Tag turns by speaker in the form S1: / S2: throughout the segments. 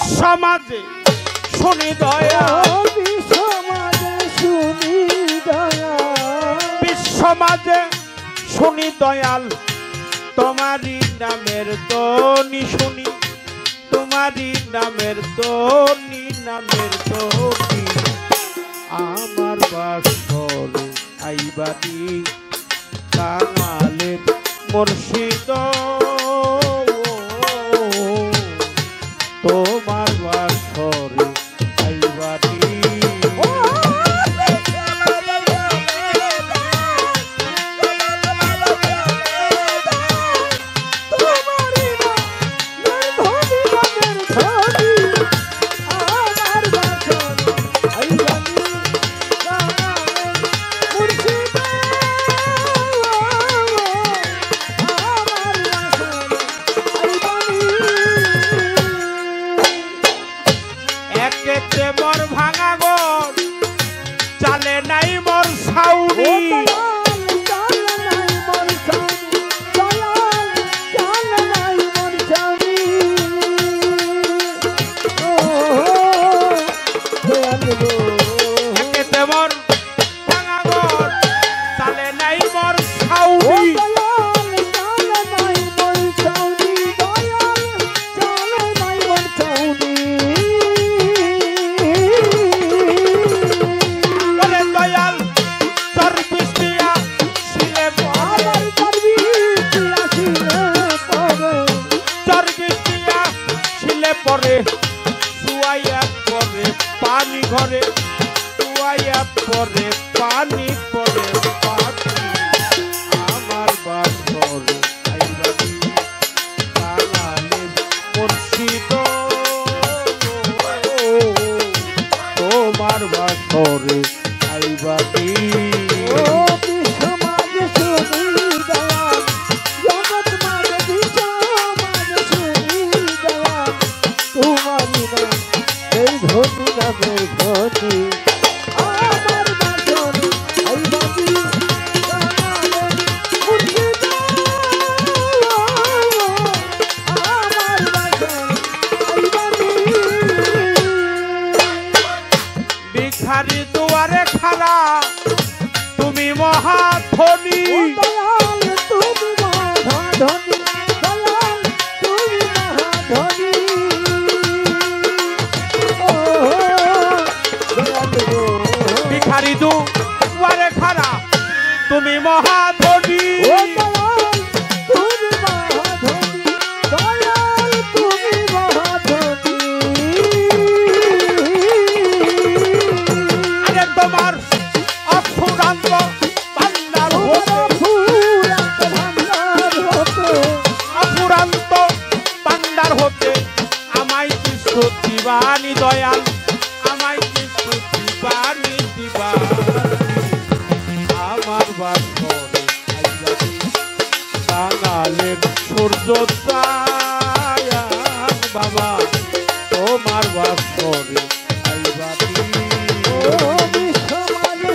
S1: বিশ্বমাঝে শুনি দয়া,
S2: বিশ্বমাঝে শুনি দয়া,
S1: বিশ্বমাঝে শুনি দয়াল তোমারি নামের ধ্বনি শুনি, তোমারি নামের ধ্বনি, নামের ধ্বনি আমার বাসরে আইবানি কাঙালের মুর্শিদ, তোমার বাসরে আইবানি। একেতে মোর ভাঙা ঘর, চালে নাই মোর ছাউনি, একেতে মোর ভাঙা ঘর, চালে নাই মোর ছাউনি, পরে শুয়াইয়া পরে পানি ঘরে, শুয়াইয়া পরে পানি পরে পানি আমার বাসরে আইবানি কাঙালের মুর্শিদ, তোমার বাসরে আইবানি। ভিখারি দুয়ারে খাড়া তুমি মহাধনী, ভিখারি দুয়ারে খাড়া তুমি মহাধনী, আরে তোমার অফুরান্ত ভান্ডার হতে, অফুরান্ত ভান্ডার হতে আমায় কিছু দিবানি দয়াল, আমায় কিছু দিবানি দিবানি আমার বাসরে আইবানি কাঙালের সূর্য চায়ান বাবা, তোমার বাসরে আইবানি।
S2: আমার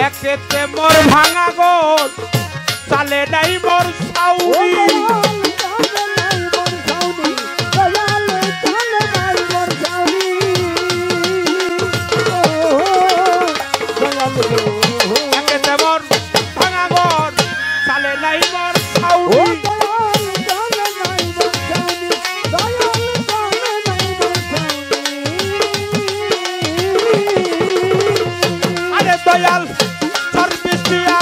S1: একেতে মোর ভাঙা ঘর, চালে নাই মোর ছাউনি, একেতে মোর ভাঙা ঘর, চালে নাই মোর ছাউনি, আরে দয়াল সার্ভিস দিয়া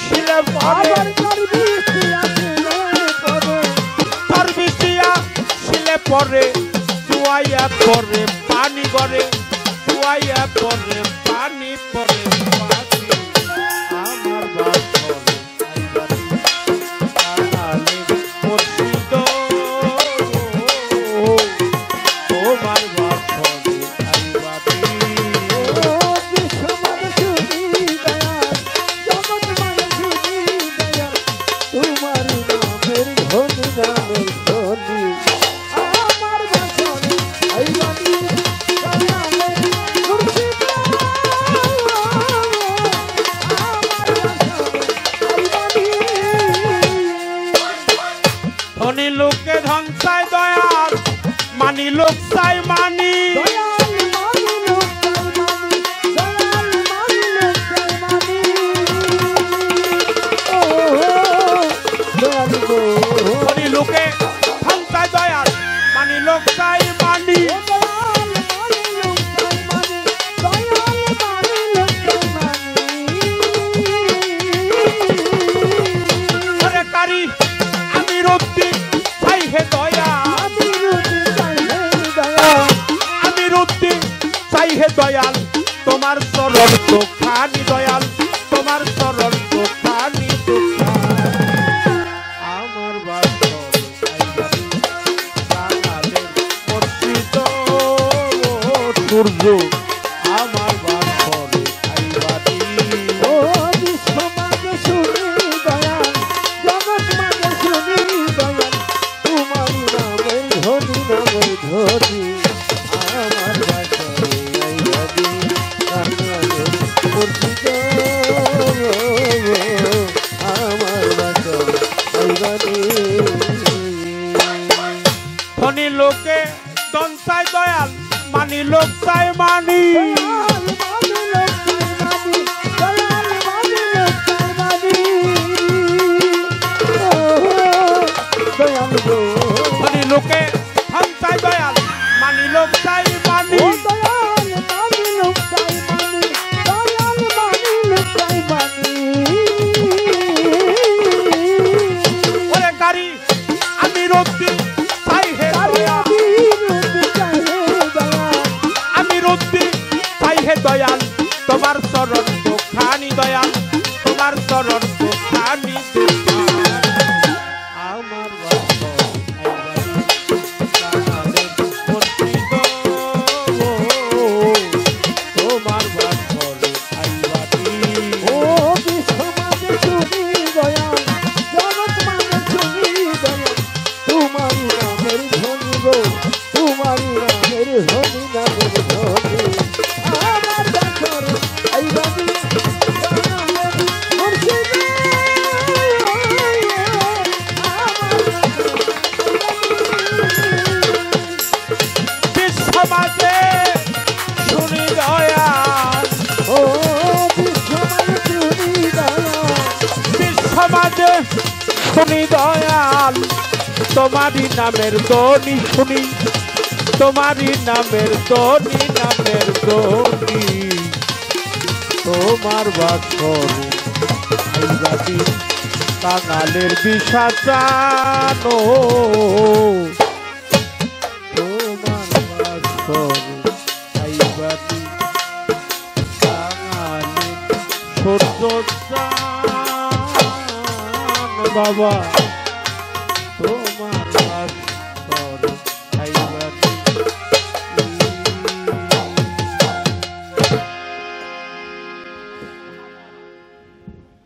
S1: শিলে পরে, সার্ভিস দিয়া শিলে পরে শুয়াইয়া পরে পানি গড়ে, শুয়াইয়া পরে পানি পরে পানি আমার বাসরে আইবানি কাঙালের মুর্শিদ, তোমার বাসরে আইবানি। লোকে ভাঙতায় দয়াল মানি লোক চাই মানি ওরে কারি আমির উদ্দিন চাই হে দয়া আমির উদ্দিন চাই হে দয়াল তোমার চরণ চোখানি দয়াল তোমার চরণ চোখানি আমার বাসর সূর্য আমার বাসরে আইবাদি
S2: ও বিশ্ব মাঝে শুনি দয়াল জগৎ মাঝে শুনি দয়াল তোমারই নামের ধ্বনি আমার বাসরে আইবাদি কাঙালের মূর্তিত আমার বাসরে আইবাদি
S1: ধনী লোকে দন চাই দয়াল মানি লোক চাই মানি ধনী লোকে ধন চাই দয়াল মানি লোক চাই মানি ওরে গাড়ি আমি রোদ্দি চাই হে আমি রোদ্দি চাই হে দয়াল তোমার চরণ চোখানি দয়াল তোমার চরণ চোখানি আমার তোমার বাসরে আইবাদি
S2: ও বিশ্ব মাঝে শুনি দয়াল জগৎ মাঝে শুনি দয়াল তোমারই নামের ধ্বনি গো তোমারই নামের ধ্বনি আমার বাসরে আইবাদি
S1: সমাজে শুনি দয়াল
S2: ও বিশ্ব মাঝে শুনি দয়াল
S1: সমাজে শুনি দয়াল তোমারই নামের ধ্বনি শুনি তোমারই নামের ধ্বনি তোমার বাসরে আইবাদি কাঙালের বিষা জানো তোমার বাসরে আইবাদি কাঙালের সূর্য চান বাবা